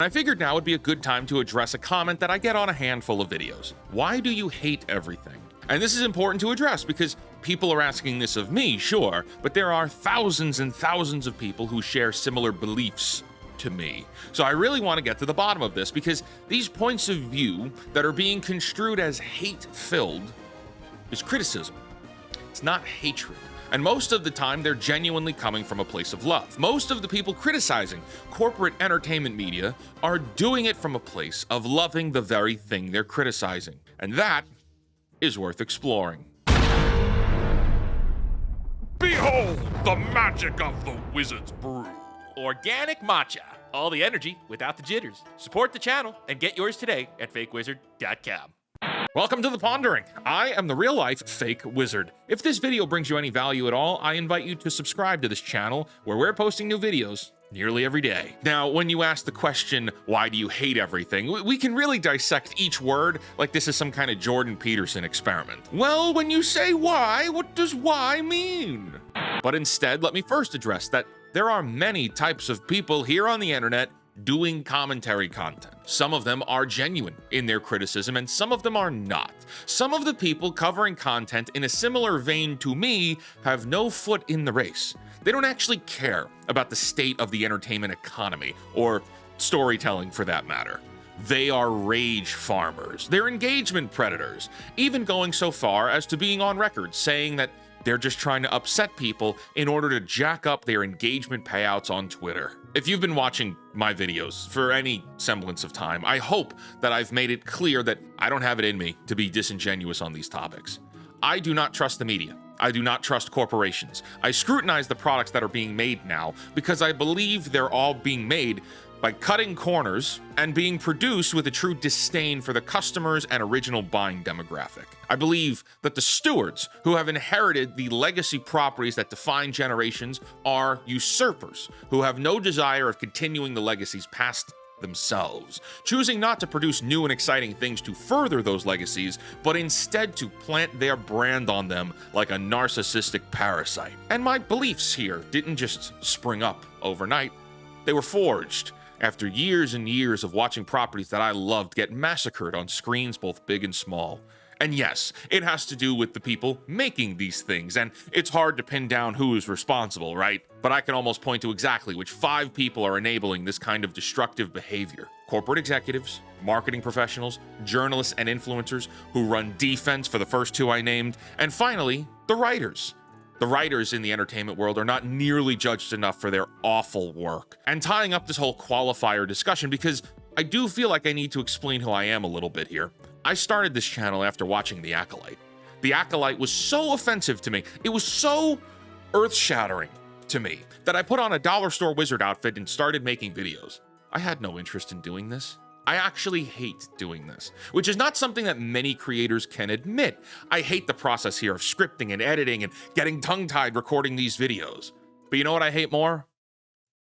I figured now would be a good time to address a comment that I get on a handful of videos. Why do you hate everything? And this is important to address because people are asking this of me, sure, but there are thousands and thousands of people who share similar beliefs to me. So I really want to get to the bottom of this because these points of view that are being construed as hate-filled is criticism. It's not hatred. And most of the time, they're genuinely coming from a place of love. Most of the people criticizing corporate entertainment media are doing it from a place of loving the very thing they're criticizing. And that is worth exploring. Behold the magic of the Wizard's Brew. Organic matcha. All the energy without the jitters. Support the channel and get yours today at fakewizard.com. Welcome to The Pondering. I am the real-life Fake Wizard. If this video brings you any value at all, I invite you to subscribe to this channel where we're posting new videos nearly every day. Now, when you ask the question, why do you hate everything, we can really dissect each word like this is some kind of Jordan Peterson experiment. Well, when you say why, what does why mean? But instead, let me first address that there are many types of people here on the internet doing commentary content. Some of them are genuine in their criticism and some of them are not. Some of the people covering content in a similar vein to me have no foot in the race. They don't actually care about the state of the entertainment economy or storytelling for that matter. They are rage farmers. They're engagement predators, even going so far as to being on record saying that they're just trying to upset people in order to jack up their engagement payouts on Twitter. If you've been watching my videos for any semblance of time, I hope that I've made it clear that I don't have it in me to be disingenuous on these topics. I do not trust the media. I do not trust corporations. I scrutinize the products that are being made now because I believe they're all being made by cutting corners and being produced with a true disdain for the customers and original buying demographic. I believe that the stewards who have inherited the legacy properties that define generations are usurpers who have no desire of continuing the legacies past themselves, choosing not to produce new and exciting things to further those legacies, but instead to plant their brand on them like a narcissistic parasite. And my beliefs here didn't just spring up overnight. They were forged after years and years of watching properties that I loved get massacred on screens both big and small. And yes, it has to do with the people making these things, and it's hard to pin down who is responsible, right? But I can almost point to exactly which 5 people are enabling this kind of destructive behavior. Corporate executives, marketing professionals, journalists and influencers who run defense for the first 2 I named, and finally, the writers. The writers in the entertainment world are not nearly judged enough for their awful work. And tying up this whole qualifier discussion, because I do feel like I need to explain who I am a little bit here. I started this channel after watching The Acolyte. The Acolyte was so offensive to me, it was so earth-shattering to me, that I put on a dollar store wizard outfit and started making videos. I had no interest in doing this. I actually hate doing this, which is not something that many creators can admit. I hate the process here of scripting and editing and getting tongue-tied recording these videos. But you know what I hate more?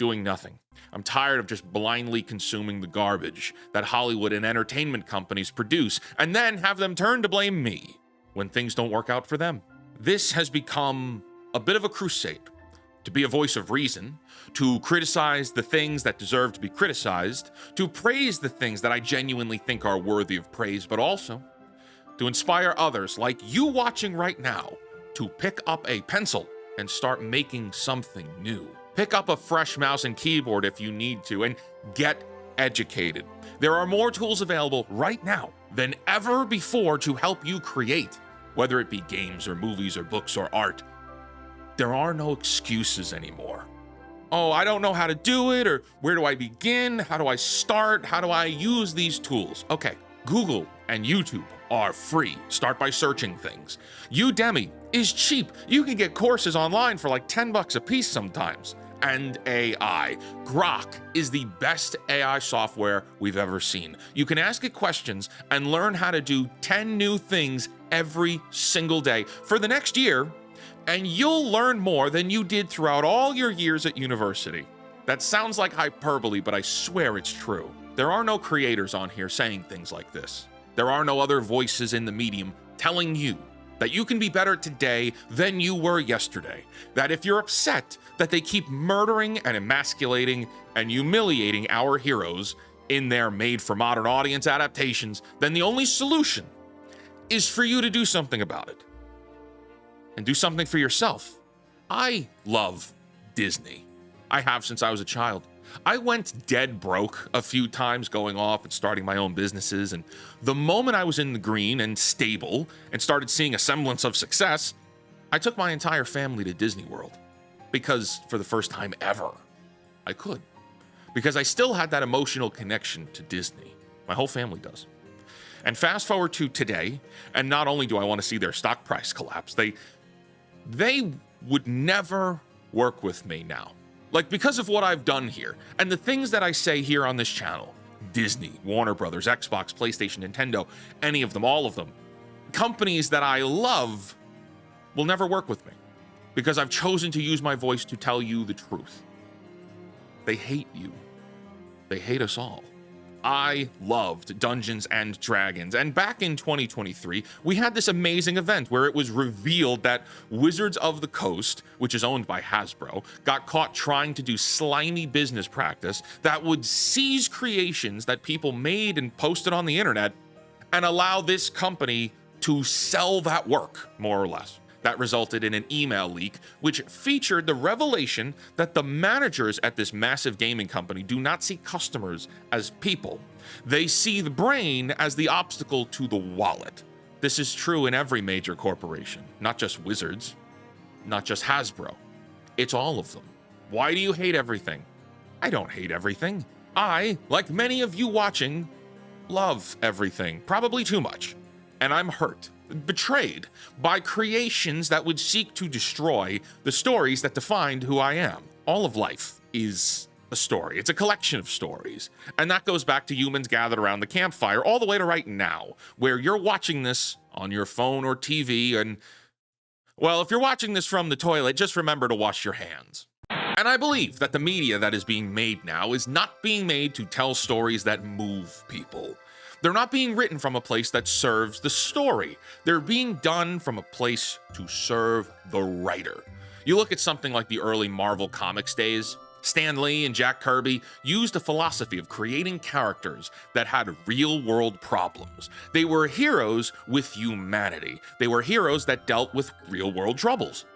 Doing nothing. I'm tired of just blindly consuming the garbage that Hollywood and entertainment companies produce and then have them turn to blame me when things don't work out for them. This has become a bit of a crusade to be a voice of reason, to criticize the things that deserve to be criticized, to praise the things that I genuinely think are worthy of praise, but also to inspire others like you watching right now to pick up a pencil and start making something new. Pick up a fresh mouse and keyboard if you need to and get educated. There are more tools available right now than ever before to help you create, whether it be games or movies or books or art. There are no excuses anymore. Oh, I don't know how to do it, or where do I begin? How do I start? How do I use these tools? Okay, Google and YouTube are free. Start by searching things. Udemy is cheap. You can get courses online for like $10 a piece sometimes. And AI. Grok is the best AI software we've ever seen. You can ask it questions and learn how to do 10 new things every single day for the next year, and you'll learn more than you did throughout all your years at university. That sounds like hyperbole, but I swear it's true. There are no creators on here saying things like this. There are no other voices in the medium telling you that you can be better today than you were yesterday. That if you're upset that they keep murdering and emasculating and humiliating our heroes, in their made-for-modern audience adaptations, then the only solution is for you to do something about it. And do something for yourself. I love Disney. I have since I was a child. I went dead broke a few times going off and starting my own businesses, and the moment I was in the green and stable and started seeing a semblance of success, I took my entire family to Disney World. Because for the first time ever, I could. Because I still had that emotional connection to Disney. My whole family does. And fast forward to today, and not only do I want to see their stock price collapse, they would never work with me now. Like, because of what I've done here, and the things that I say here on this channel, Disney, Warner Brothers, Xbox, PlayStation, Nintendo, any of them, all of them, companies that I love will never work with me. Because I've chosen to use my voice to tell you the truth. They hate you. They hate us all. I loved Dungeons and Dragons, and back in 2023, we had this amazing event where it was revealed that Wizards of the Coast, which is owned by Hasbro, got caught trying to do slimy business practice that would seize creations that people made and posted on the internet and allow this company to sell that work, more or less. That resulted in an email leak, which featured the revelation that the managers at this massive gaming company do not see customers as people. They see the brain as the obstacle to the wallet. This is true in every major corporation, not just Wizards, not just Hasbro. It's all of them. Why do you hate everything? I don't hate everything. I, like many of you watching, love everything, probably too much. And I'm hurt, betrayed by creations that would seek to destroy the stories that defined who I am. All of life is a story. It's a collection of stories. And that goes back to humans gathered around the campfire all the way to right now, where you're watching this on your phone or TV. And, well, if you're watching this from the toilet, just remember to wash your hands. And I believe that the media that is being made now is not being made to tell stories that move people. They're not being written from a place that serves the story. They're being done from a place to serve the writer. You look at something like the early Marvel Comics days. Stan Lee and Jack Kirby used a philosophy of creating characters that had real-world problems. They were heroes with humanity. They were heroes that dealt with real-world troubles.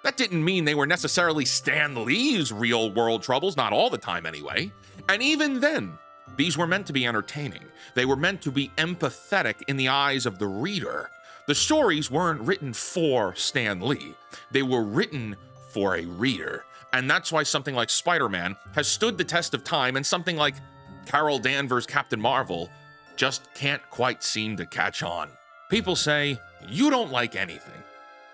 That didn't mean they were necessarily Stan Lee's real-world troubles, not all the time anyway. And even then, these were meant to be entertaining. They were meant to be empathetic in the eyes of the reader. The stories weren't written for Stan Lee. They were written for a reader. And that's why something like Spider-Man has stood the test of time, and something like Carol Danvers' Captain Marvel just can't quite seem to catch on. People say, you don't like anything.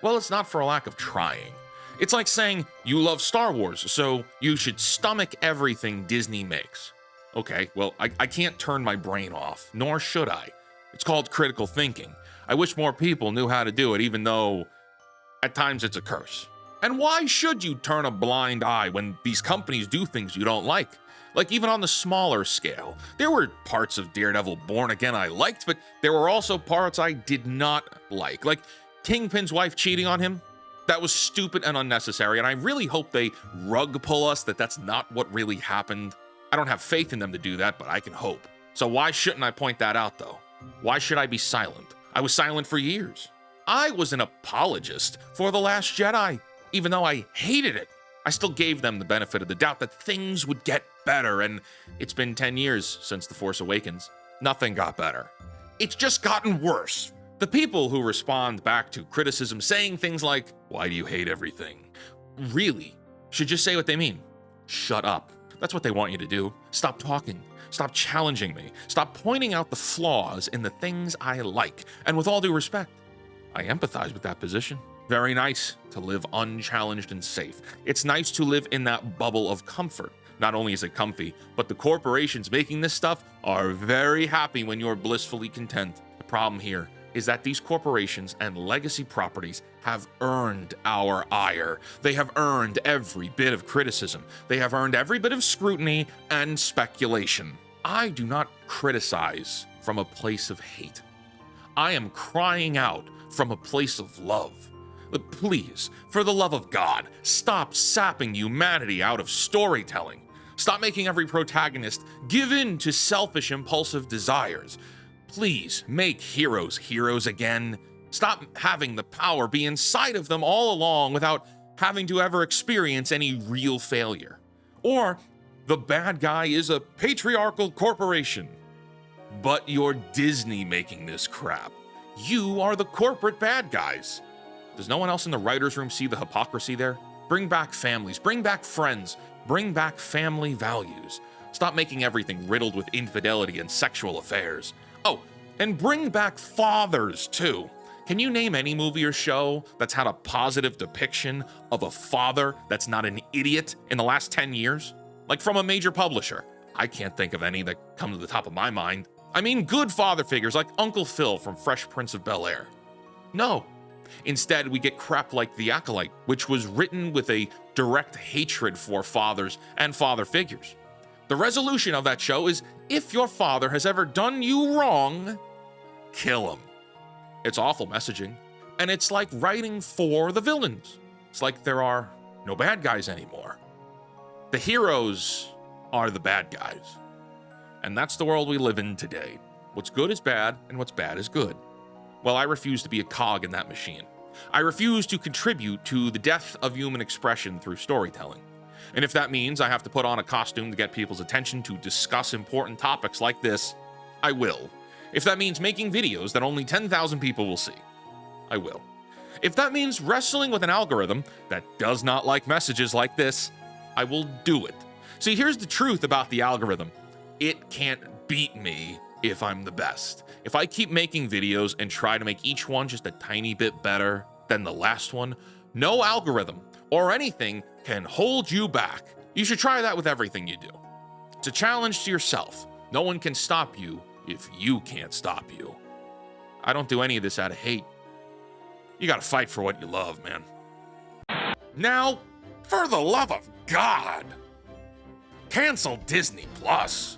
Well, it's not for a lack of trying. It's like saying you love Star Wars, so you should stomach everything Disney makes. Okay, well, I can't turn my brain off, nor should I. It's called critical thinking. I wish more people knew how to do it, even though at times it's a curse. And why should you turn a blind eye when these companies do things you don't like? Like, even on the smaller scale. There were parts of Daredevil Born Again I liked, but there were also parts I did not like. Like Kingpin's wife cheating on him. That was stupid and unnecessary, and I really hope they rug pull us that that's not what really happened. I don't have faith in them to do that, but I can hope. So why shouldn't I point that out, though? Why should I be silent? I was silent for years. I was an apologist for The Last Jedi. Even though I hated it, I still gave them the benefit of the doubt that things would get better, and it's been 10 years since The Force Awakens. Nothing got better. It's just gotten worse. The people who respond back to criticism saying things like, "Why do you hate everything?" really should just say what they mean. Shut up. That's what they want you to do. Stop talking. Stop challenging me. Stop pointing out the flaws in the things I like. And with all due respect, I empathize with that position. Very nice to live unchallenged and safe. It's nice to live in that bubble of comfort. Not only is it comfy, but the corporations making this stuff are very happy when you're blissfully content. The problem here is that these corporations and legacy properties have earned our ire. They have earned every bit of criticism. They have earned every bit of scrutiny and speculation. I do not criticize from a place of hate. I am crying out from a place of love. Please, for the love of God, stop sapping humanity out of storytelling. Stop making every protagonist give in to selfish, impulsive desires. Please make heroes heroes again. Stop having the power be inside of them all along without having to ever experience any real failure. Or the bad guy is a patriarchal corporation. But you're Disney making this crap. You are the corporate bad guys. Does no one else in the writer's room see the hypocrisy there? Bring back families, bring back friends, bring back family values. Stop making everything riddled with infidelity and sexual affairs. Oh, and bring back fathers too. Can you name any movie or show that's had a positive depiction of a father that's not an idiot in the last 10 years? Like from a major publisher. I can't think of any that come to the top of my mind. I mean good father figures like Uncle Phil from Fresh Prince of Bel-Air. No. Instead, we get crap like The Acolyte, which was written with a direct hatred for fathers and father figures. The resolution of that show is if your father has ever done you wrong, kill him. It's awful messaging, and it's like writing for the villains. It's like there are no bad guys anymore. The heroes are the bad guys. And that's the world we live in today. What's good is bad, and what's bad is good. Well, I refuse to be a cog in that machine. I refuse to contribute to the death of human expression through storytelling. And if that means I have to put on a costume to get people's attention to discuss important topics like this, I will. If that means making videos that only 10,000 people will see, I will. If that means wrestling with an algorithm that does not like messages like this, I will do it. See, here's the truth about the algorithm. It can't beat me if I'm the best. If I keep making videos and try to make each one just a tiny bit better than the last one, no algorithm or anything can hold you back. You should try that with everything you do. It's a challenge to yourself. No one can stop you if you can't stop you. I don't do any of this out of hate. You gotta fight for what you love, man. Now, for the love of God, cancel Disney Plus.